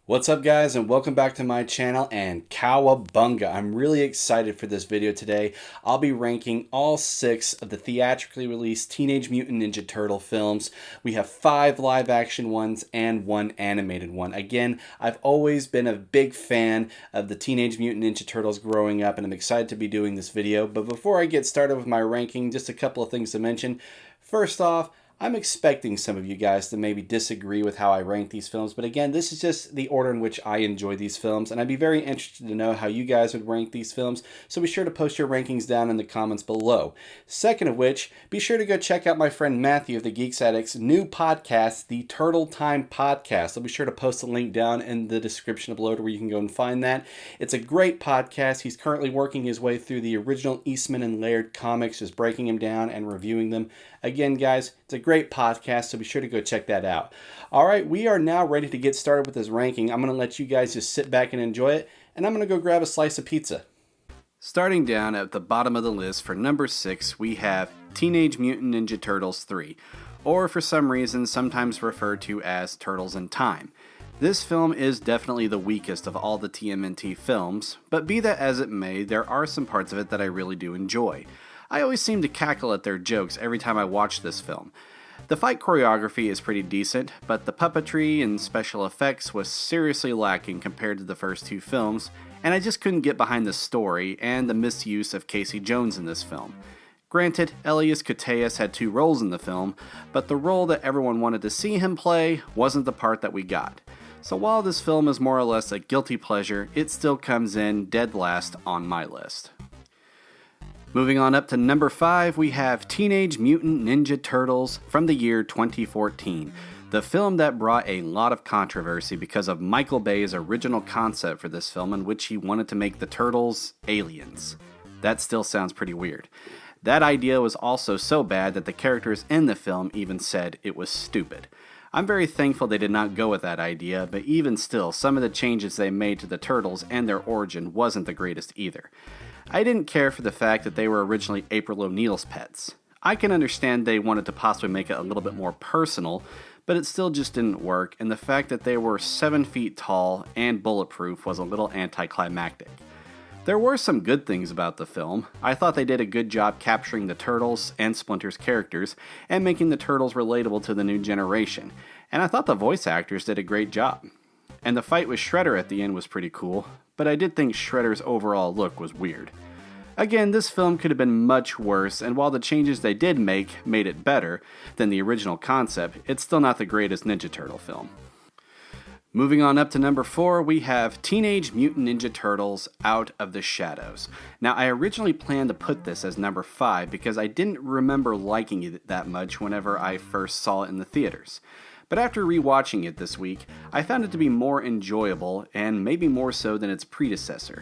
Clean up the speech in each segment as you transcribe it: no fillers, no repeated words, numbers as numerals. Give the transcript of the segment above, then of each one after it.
What's up guys, and welcome back to my channel, and cowabunga. I'm really excited for this video today. I'll be ranking all 6 of the theatrically released Teenage Mutant Ninja Turtle films. We have 5 live action ones and 1 animated one. Again, I've always been a big fan of the Teenage Mutant Ninja Turtles growing up, and I'm excited to be doing this video. But before I get started with my ranking, just a couple of things to mention. First off, I'm expecting some of you guys to maybe disagree with how I rank these films, but again, this is just the order in which I enjoy these films, and I'd be very interested to know how you guys would rank these films, so be sure to post your rankings down in the comments below. Second of which, be sure to go check out my friend Matthew of TheGeek'sAttic's new podcast, the Turtle Time Podcast. I'll be sure to post a link down in the description below to where you can go and find that. It's a great podcast. He's currently working his way through the original Eastman and Laird comics, just breaking them down and reviewing them. Again, guys, it's a great podcast, so be sure to go check that out. All right, we are now ready to get started with this ranking. I'm going to let you guys just sit back and enjoy it, and I'm going to go grab a slice of pizza. Starting down at the bottom of the list for number 6, we have Teenage Mutant Ninja Turtles 3, or for some reason sometimes referred to as Turtles in Time. This film is definitely the weakest of all the TMNT films, but be that as it may, there are some parts of it that I really do enjoy. I always seem to cackle at their jokes every time I watch this film. The fight choreography is pretty decent, but the puppetry and special effects was seriously lacking compared to the first 2 films, and I just couldn't get behind the story and the misuse of Casey Jones in this film. Granted, Elias Koteas had 2 roles in the film, but the role that everyone wanted to see him play wasn't the part that we got. So while this film is more or less a guilty pleasure, it still comes in dead last on my list. Moving on up to number 5, we have Teenage Mutant Ninja Turtles from the year 2014, the film that brought a lot of controversy because of Michael Bay's original concept for this film, in which he wanted to make the Turtles aliens. That still sounds pretty weird. That idea was also so bad that the characters in the film even said it was stupid. I'm very thankful they did not go with that idea, but even still, some of the changes they made to the Turtles and their origin wasn't the greatest either. I didn't care for the fact that they were originally April O'Neil's pets. I can understand they wanted to possibly make it a little bit more personal, but it still just didn't work, and the fact that they were 7 feet tall and bulletproof was a little anticlimactic. There were some good things about the film. I thought they did a good job capturing the Turtles and Splinter's characters and making the Turtles relatable to the new generation, and I thought the voice actors did a great job. And the fight with Shredder at the end was pretty cool, but I did think Shredder's overall look was weird. Again, this film could have been much worse, and while the changes they did make made it better than the original concept, it's still not the greatest Ninja Turtle film. Moving on up to number 4, we have Teenage Mutant Ninja Turtles Out of the Shadows. Now, I originally planned to put this as number 5 because I didn't remember liking it that much whenever I first saw it in the theaters. But after rewatching it this week, I found it to be more enjoyable, and maybe more so than its predecessor.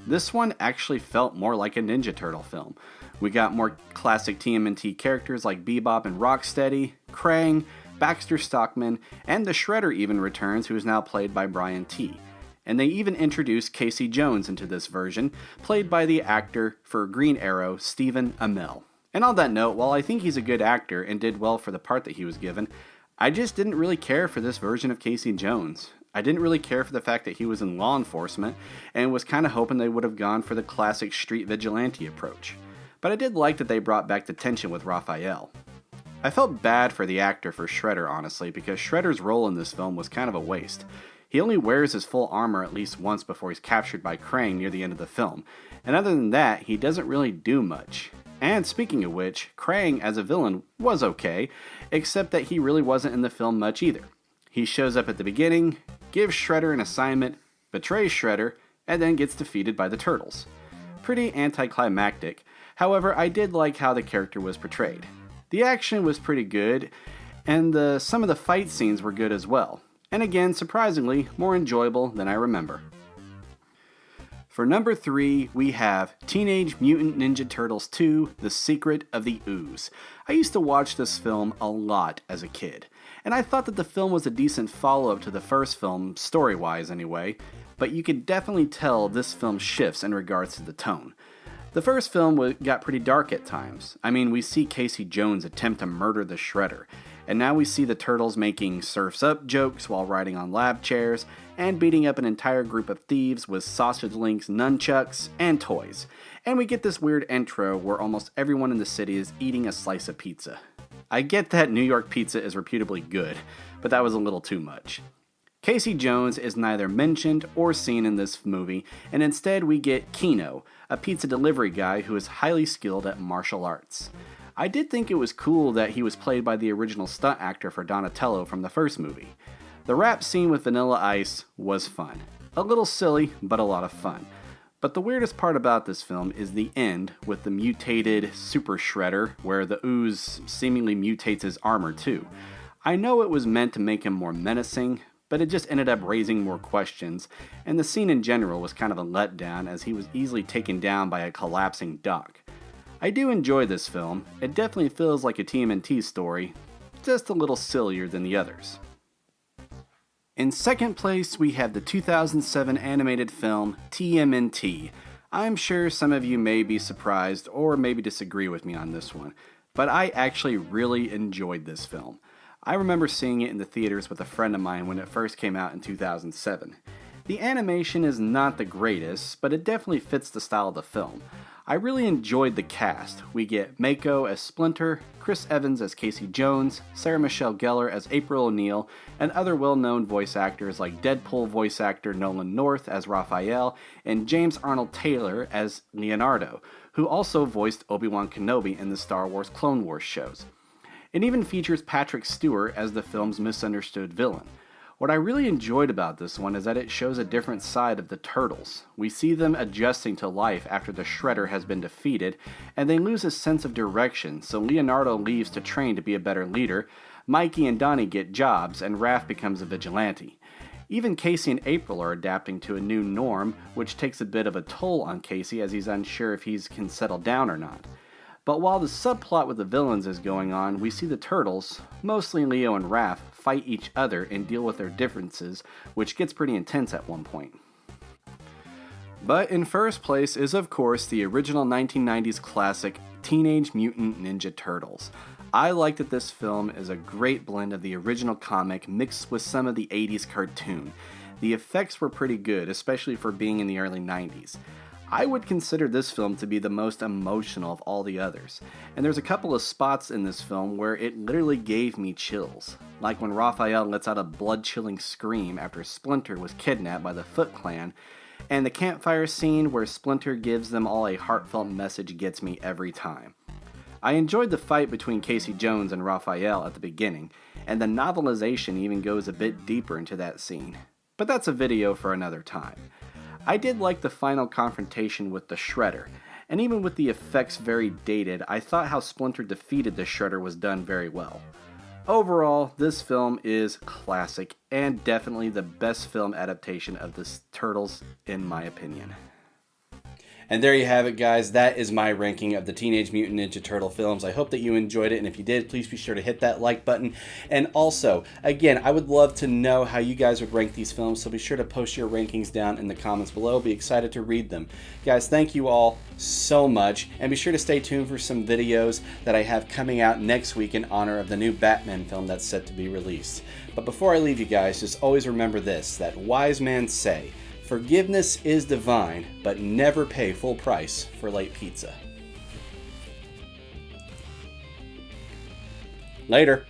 This one actually felt more like a Ninja Turtle film. We got more classic TMNT characters like Bebop and Rocksteady, Krang, Baxter Stockman, and the Shredder even returns, who is now played by Brian T. And they even introduced Casey Jones into this version, played by the actor for Green Arrow, Stephen Amell. And on that note, while I think he's a good actor and did well for the part that he was given, I just didn't really care for this version of Casey Jones. I didn't really care for the fact that he was in law enforcement, and was kind of hoping they would have gone for the classic street vigilante approach. But I did like that they brought back the tension with Raphael. I felt bad for the actor for Shredder, honestly, because Shredder's role in this film was kind of a waste. He only wears his full armor at least once before he's captured by Krang near the end of the film, and other than that, he doesn't really do much. And speaking of which, Krang as a villain was okay, except that he really wasn't in the film much either. He shows up at the beginning, gives Shredder an assignment, betrays Shredder, and then gets defeated by the Turtles. Pretty anticlimactic, however I did like how the character was portrayed. The action was pretty good, and some of the fight scenes were good as well. And again, surprisingly, more enjoyable than I remember. For number 3, we have Teenage Mutant Ninja Turtles 2, The Secret of the Ooze. I used to watch this film a lot as a kid, and I thought that the film was a decent follow-up to the first film, story-wise anyway, but you could definitely tell this film shifts in regards to the tone. The first film got pretty dark at times. I mean, we see Casey Jones attempt to murder the Shredder, And now we see the turtles making surfs up jokes while riding on lab chairs, and beating up an entire group of thieves with sausage links, nunchucks, and toys. And we get this weird intro where almost everyone in the city is eating a slice of pizza. I get that New York pizza is reputably good, but that was a little too much. Casey Jones is neither mentioned or seen in this movie, and instead we get Keno, a pizza delivery guy who is highly skilled at martial arts. I did think it was cool that he was played by the original stunt actor for Donatello from the first movie. The rap scene with Vanilla Ice was fun. A little silly, but a lot of fun. But the weirdest part about this film is the end with the mutated Super Shredder, where the ooze seemingly mutates his armor too. I know it was meant to make him more menacing, but it just ended up raising more questions, and the scene in general was kind of a letdown as he was easily taken down by a collapsing dock. I do enjoy this film. It definitely feels like a TMNT story, just a little sillier than the others. In second place, we have the 2007 animated film TMNT. I'm sure some of you may be surprised or maybe disagree with me on this one, but I actually really enjoyed this film. I remember seeing it in the theaters with a friend of mine when it first came out in 2007. The animation is not the greatest, but it definitely fits the style of the film. I really enjoyed the cast. We get Mako as Splinter, Chris Evans as Casey Jones, Sarah Michelle Gellar as April O'Neil, and other well-known voice actors like Deadpool voice actor Nolan North as Raphael, and James Arnold Taylor as Leonardo, who also voiced Obi-Wan Kenobi in the Star Wars Clone Wars shows. It even features Patrick Stewart as the film's misunderstood villain. What I really enjoyed about this one is that it shows a different side of the Turtles. We see them adjusting to life after the Shredder has been defeated, and they lose a sense of direction, so Leonardo leaves to train to be a better leader, Mikey and Donnie get jobs, and Raph becomes a vigilante. Even Casey and April are adapting to a new norm, which takes a bit of a toll on Casey as he's unsure if he can settle down or not. But while the subplot with the villains is going on, we see the Turtles, mostly Leo and Raph, fight each other and deal with their differences, which gets pretty intense at one point. But in first place is of course the original 1990s classic Teenage Mutant Ninja Turtles. I like that this film is a great blend of the original comic mixed with some of the 80s cartoon. The effects were pretty good, especially for being in the early 90s. I would consider this film to be the most emotional of all the others, and there's a couple of spots in this film where it literally gave me chills, like when Raphael lets out a blood-chilling scream after Splinter was kidnapped by the Foot Clan, and the campfire scene where Splinter gives them all a heartfelt message gets me every time. I enjoyed the fight between Casey Jones and Raphael at the beginning, and the novelization even goes a bit deeper into that scene, but that's a video for another time. I did like the final confrontation with the Shredder, and even with the effects very dated, I thought how Splinter defeated the Shredder was done very well. Overall, this film is classic, and definitely the best film adaptation of the Turtles in my opinion. And there you have it, guys. That is my ranking of the Teenage Mutant Ninja Turtle films. I hope that you enjoyed it, and if you did, please be sure to hit that like button. And also, again, I would love to know how you guys would rank these films, so be sure to post your rankings down in the comments below. Be excited to read them. Guys, thank you all so much, and be sure to stay tuned for some videos that I have coming out next week in honor of the new Batman film that's set to be released. But before I leave you guys, just always remember this, that wise men say, forgiveness is divine, but never pay full price for late pizza. Later.